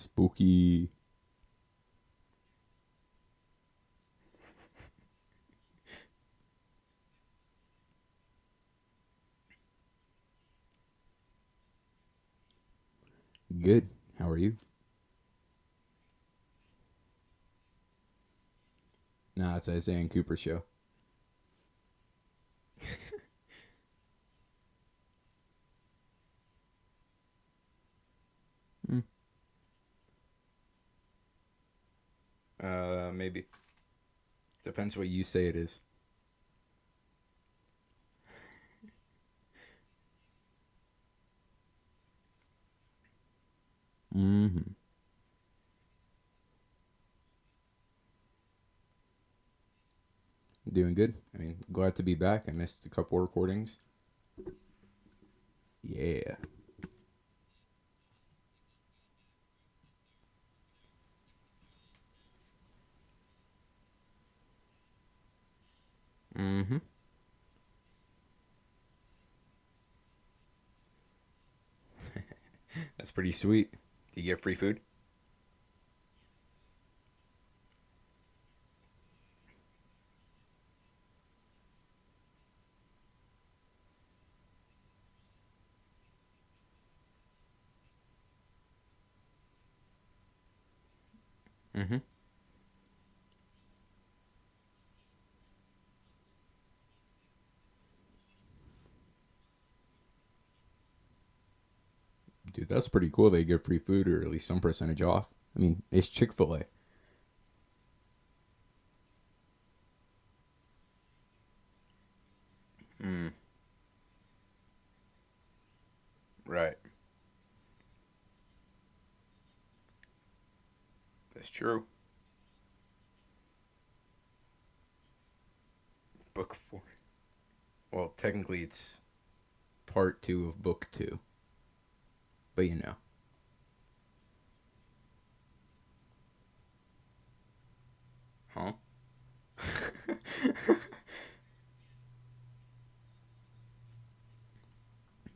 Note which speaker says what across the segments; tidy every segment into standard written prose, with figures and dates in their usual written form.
Speaker 1: Spooky. Good. How are you? Nah, it's Isaiah and Cooper show. Mm. Maybe. Depends what you say it is. Mm-hmm. Doing good. I mean, glad to be back. I missed a couple recordings. Yeah. Mm-hmm. That's pretty sweet. Do you get free food? Mm-hmm. Dude, that's pretty cool. They get free food or at least some percentage off. I mean, it's Chick fil A. Mm, right. That's true. Book four. Well, technically, it's part two of book two, but you know. Huh?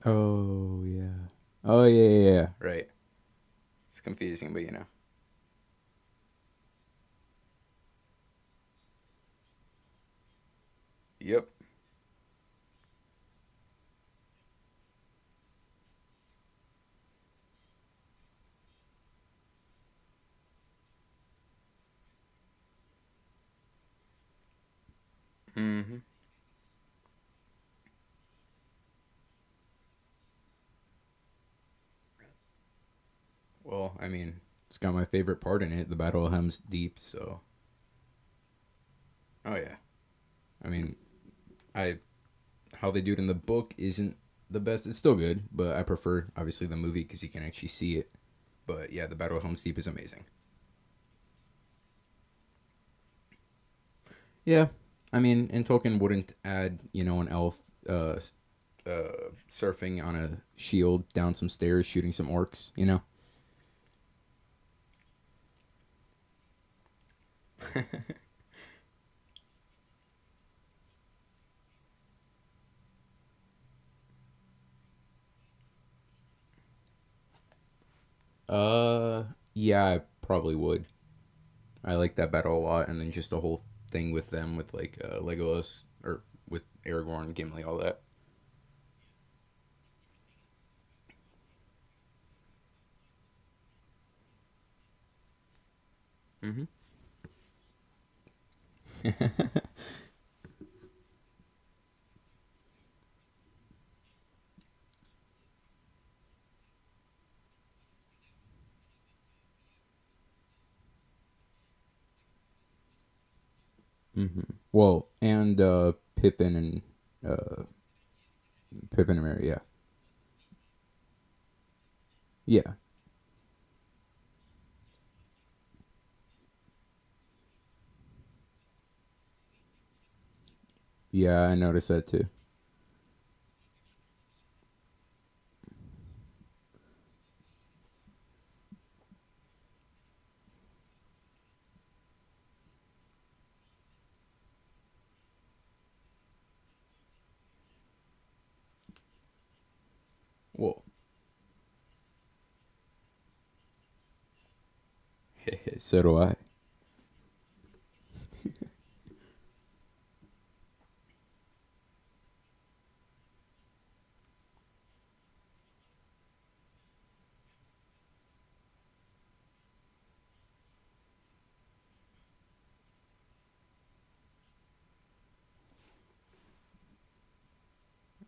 Speaker 1: Oh, yeah. Oh, yeah, yeah, yeah. Right. It's confusing, but you know. Yep. Mm-hmm. Well, I mean, it's got my favorite part in it, the Battle of Helm's Deep. So, oh yeah. I mean, I how they do it in the book isn't the best. It's still good, but I prefer obviously the movie because you can actually see it. But yeah, the Battle of Helm's Deep is amazing. Yeah, I mean, and Tolkien wouldn't add an elf surfing on a shield down some stairs, shooting some orcs. Yeah, I probably would. I like that battle a lot, and then just the whole thing with them, with like Legolas or with Aragorn, Gimli, all that. Mm-hmm. Mm-hmm. Well, and Pippin and Pippin and Mary, yeah, yeah, yeah. I noticed that too. Well, So do I.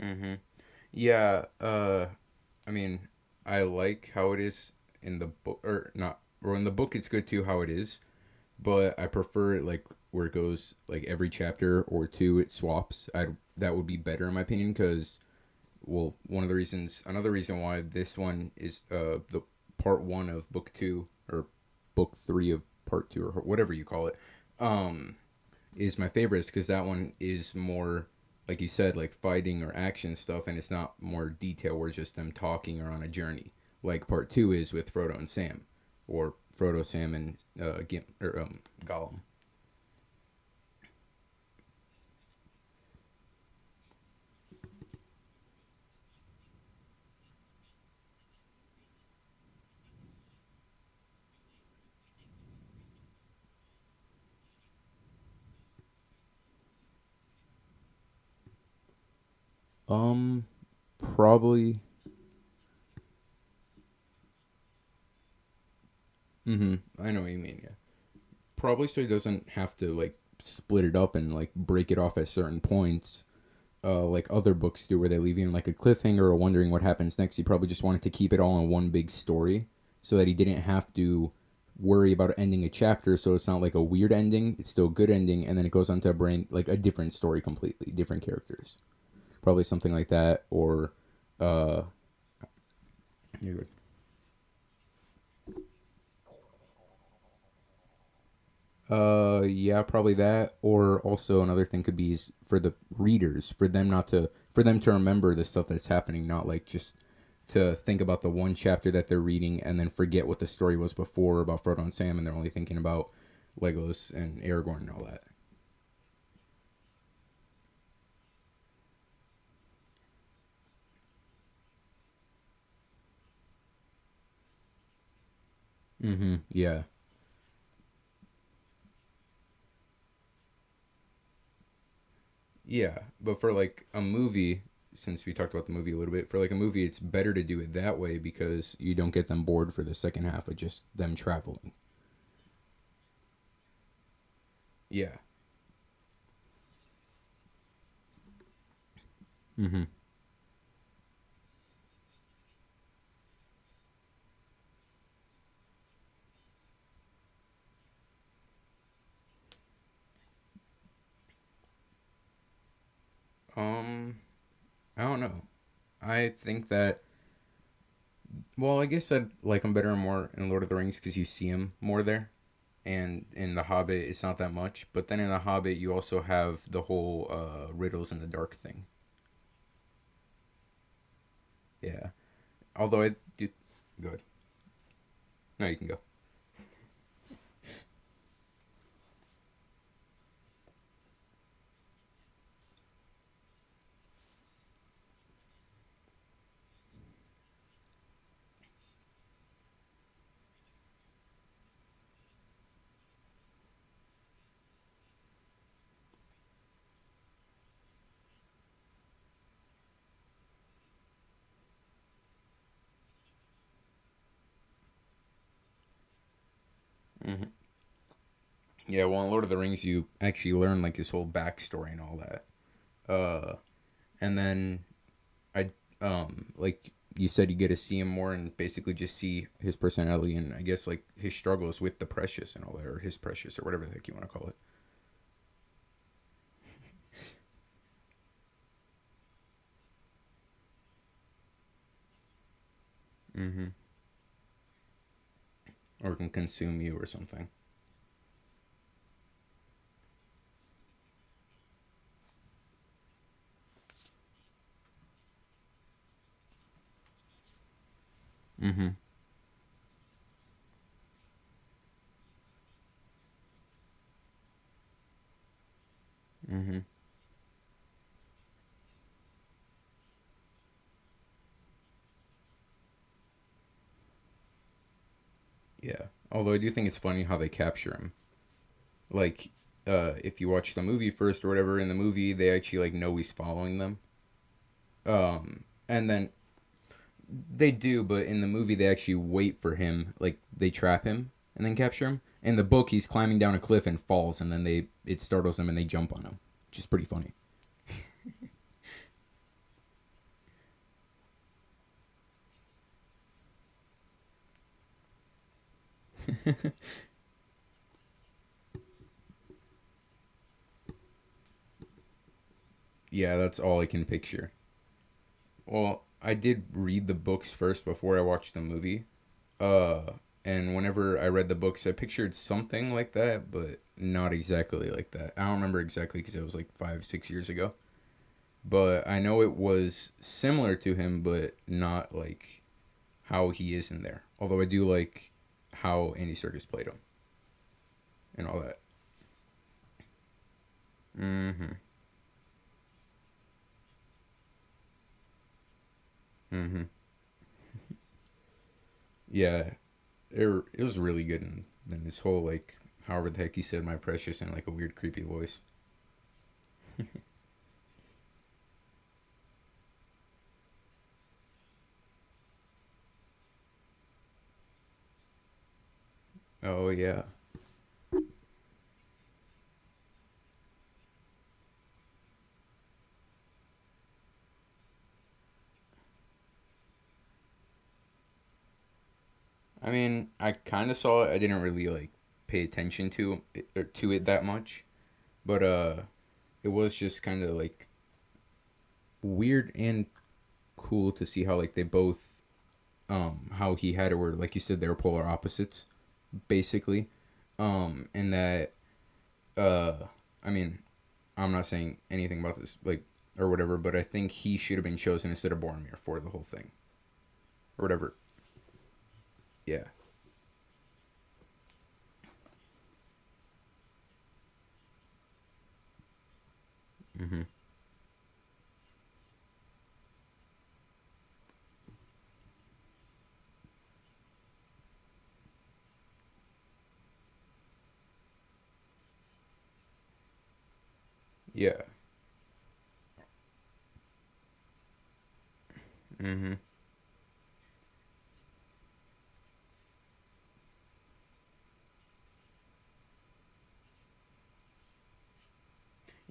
Speaker 1: Mm-hmm. Yeah. I mean, I like how it is in the book, or not, or in the book. It's good too how it is, but I prefer it like where it goes like every chapter or two it swaps. I That would be better in my opinion because well, one of the reasons, another reason why this one is the part one of book two or book three of part two or whatever you call it, um, is my favorite because that one is more like you said, like fighting or action stuff, and it's not more detail where it's just them talking or on a journey. Like part two is with Frodo and Sam, or Frodo, Sam, and Gollum. Um, Probably. Mm-hmm. I know what you mean. Yeah. Probably so he doesn't have to like split it up and like break it off at certain points, like other books do, where they leave you in like a cliffhanger or wondering what happens next. He probably just wanted to keep it all in one big story, so that he didn't have to worry about ending a chapter. So it's not like a weird ending; it's still a good ending, and then it goes on to a brain like a different story completely, different characters. Probably something like that, or uh, you're good. Yeah, probably that. Or also another thing could be is for the readers, for them to remember the stuff that's happening, not like just to think about the one chapter that they're reading and then forget what the story was before about Frodo and Sam, and they're only thinking about Legolas and Aragorn and all that. Mm-hmm. Yeah. Yeah, but for like a movie, since we talked about the movie a little bit, for like a movie, it's better to do it that way because you don't get them bored for the second half of just them traveling. Yeah. Mm-hmm. Um, I don't know. I think that. Well, I guess I'd like them better and more in Lord of the Rings because you see them more there, and in The Hobbit it's not that much. But then in The Hobbit you also have the whole riddles in the dark thing. Yeah. Although I do. Good. No, you can go. Hmm. Yeah. Well, in Lord of the Rings you actually learn like his whole backstory and all that. And then I like you said you get to see him more and basically just see his personality and I guess like his struggles with the precious and all that, or his precious or whatever the heck you want to call it. Mm-hmm. Or can consume you or something. Mm-hmm. Mm-hmm. Yeah. Although I do think it's funny how they capture him. Like, if you watch the movie first or whatever, in the movie they actually like know he's following them. And then they do, but in the movie they actually wait for him. Like they trap him and then capture him. In the book, he's climbing down a cliff and falls, and then they it startles them and they jump on him, which is pretty funny. Yeah, that's all I can picture. Well, I did read the books first before I watched the movie. And whenever I read the books, I pictured something like that, but not exactly like that. I don't remember exactly because it was like 5, 6 years ago. But I know it was similar to him, but not like how he is in there. Although I do like how Andy Serkis played him and all that. Mm-hmm. Mm-hmm. Yeah, it was really good, and then this whole like however the heck he said my precious in like a weird creepy voice. Oh yeah. I mean, I kind of saw it. I didn't really like pay attention to it that much, but it was just kind of like weird and cool to see how like they both how he had it where like you said they were polar opposites basically, and that uh I mean I'm not saying anything about this like or whatever, but I think he should have been chosen instead of Boromir for the whole thing or whatever. Yeah. Mm-hmm. Yeah. Mm-hmm.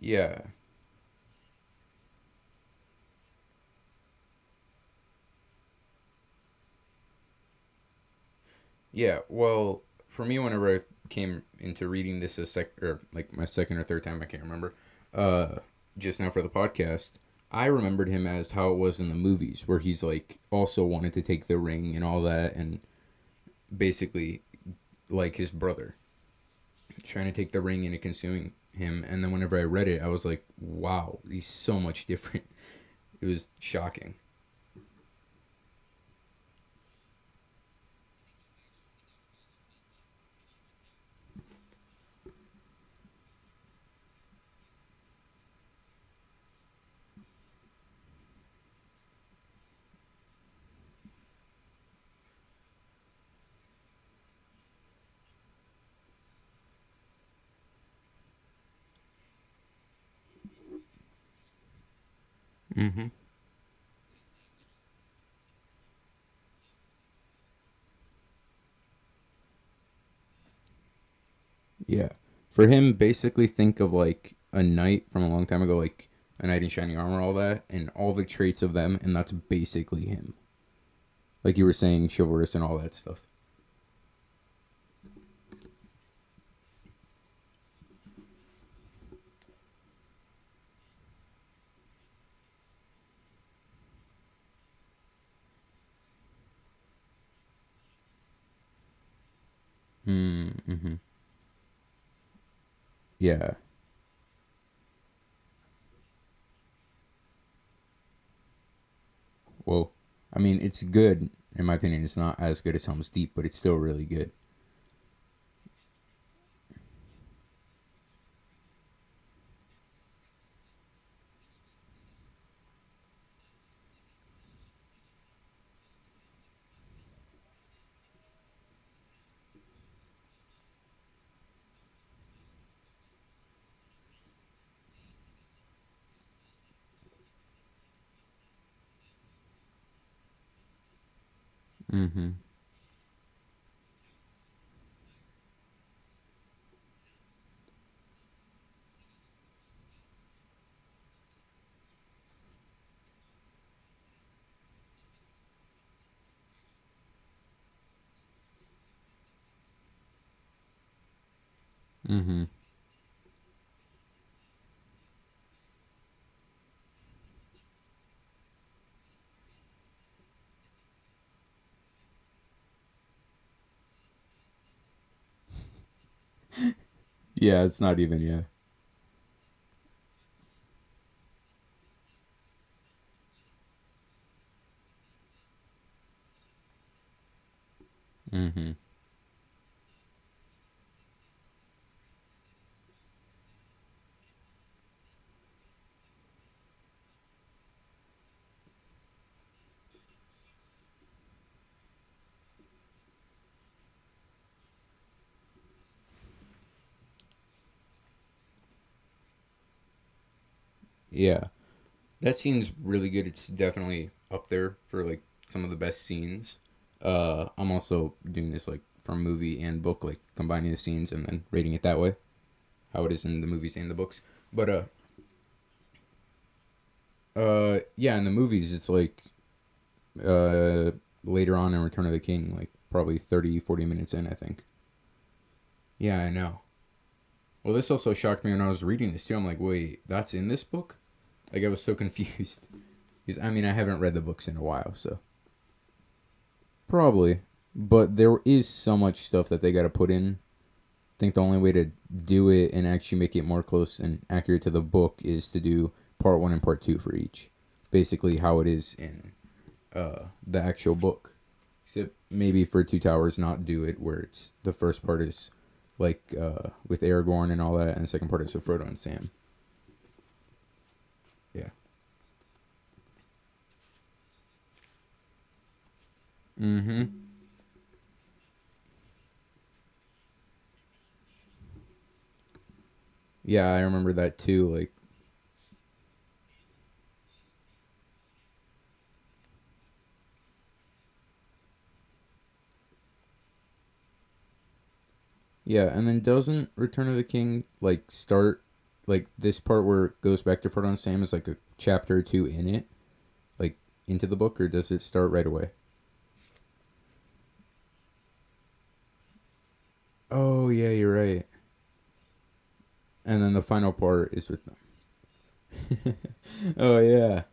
Speaker 1: Yeah. Yeah. Well, for me, whenever I came into reading this a sec or like my second or third time, I can't remember. Uh, just now for the podcast, I remembered him as how it was in the movies, where he's like also wanted to take the ring and all that, and basically like his brother trying to take the ring and it consuming him. And then whenever I read it, I was like, wow, he's so much different. It was shocking. Mm-hmm. Yeah. For him, basically think of like a knight from a long time ago, like a knight in shining armor, all that, and all the traits of them, and that's basically him. Like you were saying, chivalrous and all that stuff. Mm-hmm. Yeah. Well, I mean, it's good in my opinion. It's not as good as Helm's Deep, but it's still really good. Mm-hmm. Mm-hmm. Yeah, it's not even, yeah. Mm-hmm. Yeah. That scene's really good. It's definitely up there for like some of the best scenes. I'm also doing this like from movie and book, like combining the scenes and then rating it that way, how it is in the movies and the books. But yeah, in the movies it's like uh later on in Return of the King, like probably 30, 40 minutes in, I think. Yeah, I know. Well, this also shocked me when I was reading this too. I'm like, wait, that's in this book? Like I was so confused because I mean I haven't read the books in a while, so probably. But there is so much stuff that they got to put in. I think the only way to do it and actually make it more close and accurate to the book is to do part one and part two for each. Basically, how it is in the actual book. Except maybe for Two Towers, not do it where it's the first part is like with Aragorn and all that, and the second part is with Frodo and Sam. Yeah. Mm-hmm. Yeah, I remember that too. Like, yeah, and then doesn't Return of the King like start like this part where it goes back to Frodo and Sam is like a chapter or two in it, like into the book, or does it start right away? Oh yeah, you're right. And then the final part is with them. Oh yeah.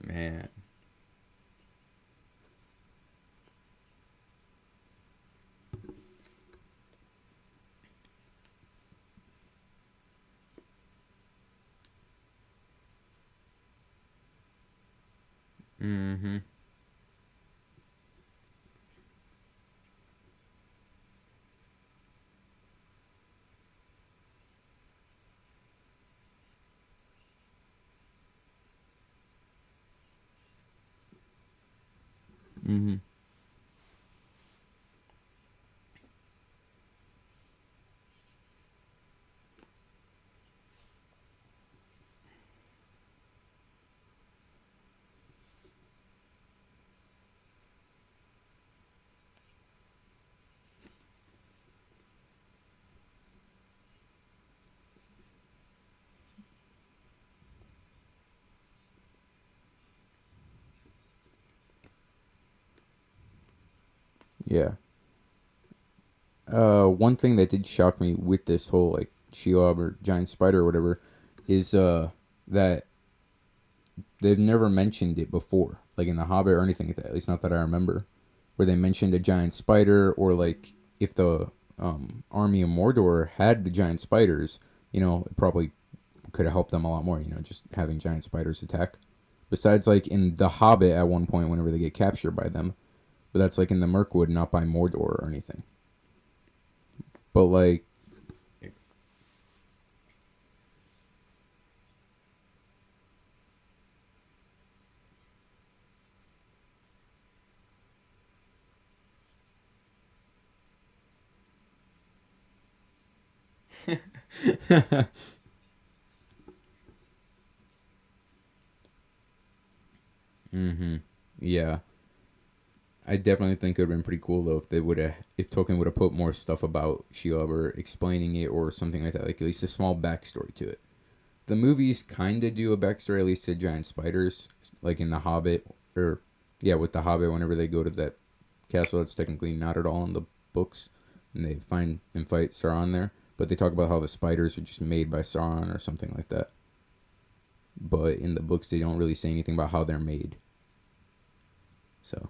Speaker 1: Man. Mm-hmm. Mm-hmm. Yeah. One thing that did shock me with this whole like Shelob or giant spider or whatever is that they've never mentioned it before, like in The Hobbit or anything like that. At least not that I remember, where they mentioned a giant spider or like if the army of Mordor had the giant spiders, it probably could have helped them a lot more. Just having giant spiders attack. Besides, like in The Hobbit, at one point, whenever they get captured by them, but that's like in the Mirkwood, not by Mordor or anything. But like, Mm-hmm. Yeah. I definitely think it would have been pretty cool though if they would have if Tolkien would have put more stuff about Shelob or explaining it or something like that, like at least a small backstory to it. The movies kind of do a backstory, at least to giant spiders, like in The Hobbit, or yeah, with The Hobbit. Whenever they go to that castle, that's technically not at all in the books, and they find and fight Sauron there. But they talk about how the spiders are just made by Sauron or something like that. But in the books, they don't really say anything about how they're made. So,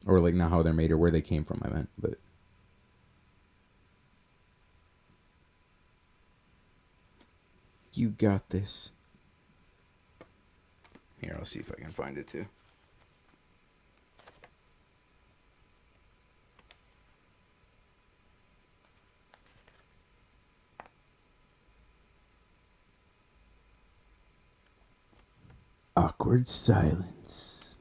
Speaker 1: or like not how they're made or where they came from. I meant, but you got this. Here, I'll see if I can find it too. Awkward silence.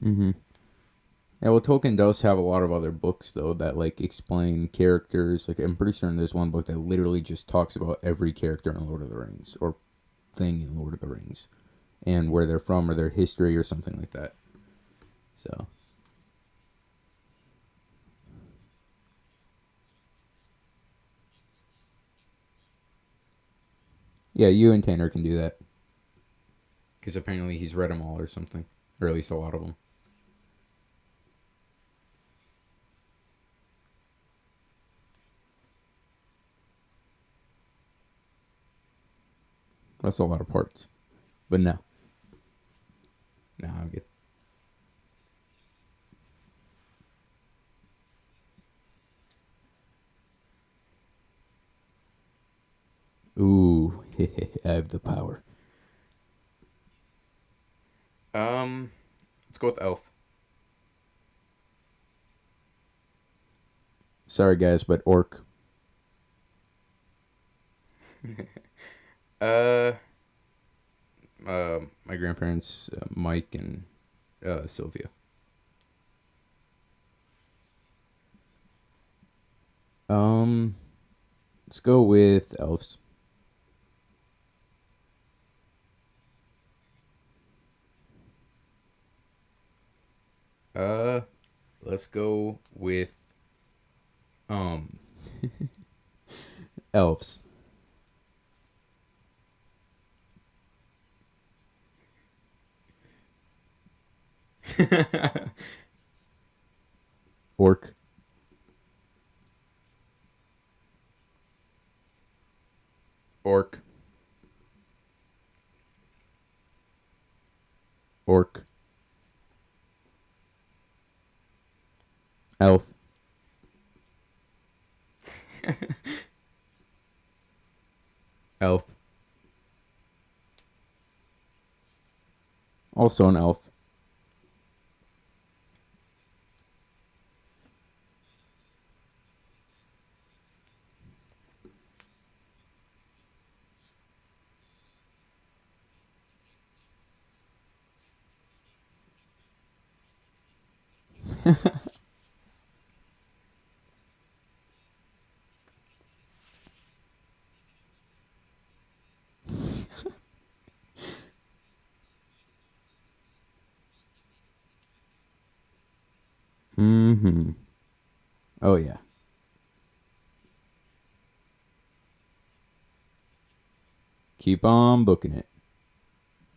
Speaker 1: Mm-hmm. Yeah, well, Tolkien does have a lot of other books though that like explain characters. Like I'm pretty sure there's one book that literally just talks about every character in Lord of the Rings or thing in Lord of the Rings and where they're from or their history or something like that. So yeah, you and Tanner can do that because apparently he's read them all or something, or at least a lot of them. That's a lot of parts, but no, no, I'm good. Ooh, I have the power. Um, let's go with Elf. Sorry guys, but Orc. Uh, my grandparents, Mike and Sylvia. Um, let's go with elves. Uh, let's go with um elves. Orc. Orc. Orc. Elf. Elf. Also an elf. Mm-hmm. Oh yeah. Keep on booking it.